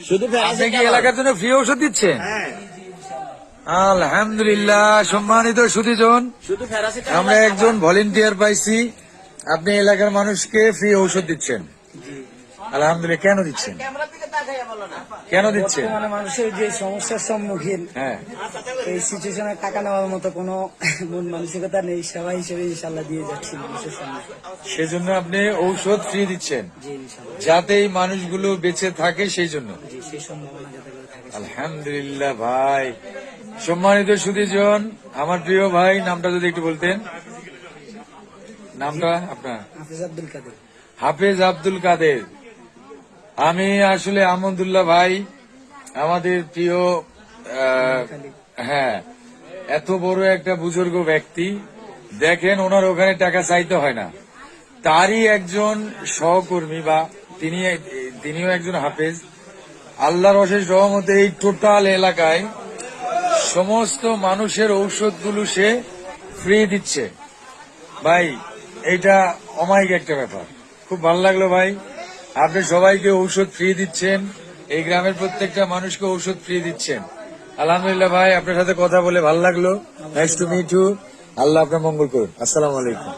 শুধু আপনি কি এলাকার জন্য ফ্রি ঔষধ দিচ্ছেন? হ্যাঁ, আলহামদুলিল্লাহ। সম্মানিত সুধীজন, শুধু প্যারাসিটামল আমরা একজন ভলেন্টিয়ার পাইছি, আপনি এলাকার মানুষকে ফ্রি ঔষধ দিচ্ছেন। আলহামদুলিল্লাহ। কেন দিচ্ছেন? কেন দিচ্ছেন? বর্তমানে মানুষের যে সমস্যার সম্মুখীন, হ্যাঁ, এই সিচুয়েশনে টাকা নেওয়ার মতো কোনো মন মানসিকতা নেই, সেবা হিসেবে ইনশাল্লাহ দিয়ে যাচ্ছি মানুষের সামনে। সেজন্য আপনি ঔষধ ফ্রি দিচ্ছেন জি ইনশাল্লাহ, যাতে এই মানুষগুলো বেঁচে থাকে, সেই জন্য। জি সেই সম্ভাবনা যাতে করে থাকে। আলহামদুলিল্লাহ ভাই। সম্মানিত সুধীজন, আমার প্রিয় ভাই, নামটা যদি একটু বলতেন। নামটা আপনার? হাফিজ আব্দুল কাদের। হাফেজ আব্দুল কাদের। আমি আসলে আহমদুল্লাহ ভাই, আমাদের প্রিয় হ্যাঁ, এত বড় একটা বুজুর্গ ব্যক্তি, দেখেন ওনার ওখানে টাকা চাইতে হয় না, তারই একজন সহকর্মী বা তিনিও একজন হাফেজ। আল্লাহর অশেষ রহমতে এই টোটাল এলাকায় সমস্ত মানুষের ঔষধগুলো সে ফ্রি দিচ্ছে। ভাই, এটা অমায়িক একটা ব্যাপার, খুব ভালো লাগলো ভাই। আপনি সবাইকে ঔষধ ফ্রি দিচ্ছেন, এই গ্রামের প্রত্যেকটা মানুষকে ঔষধ ফ্রি দিচ্ছেন। আলহামদুলিল্লাহ ভাই, আপনার সাথে কথা বলে ভালো লাগলো। Nice to meet you. Allah আপনার মঙ্গল করুন। আসসালামু আলাইকুম।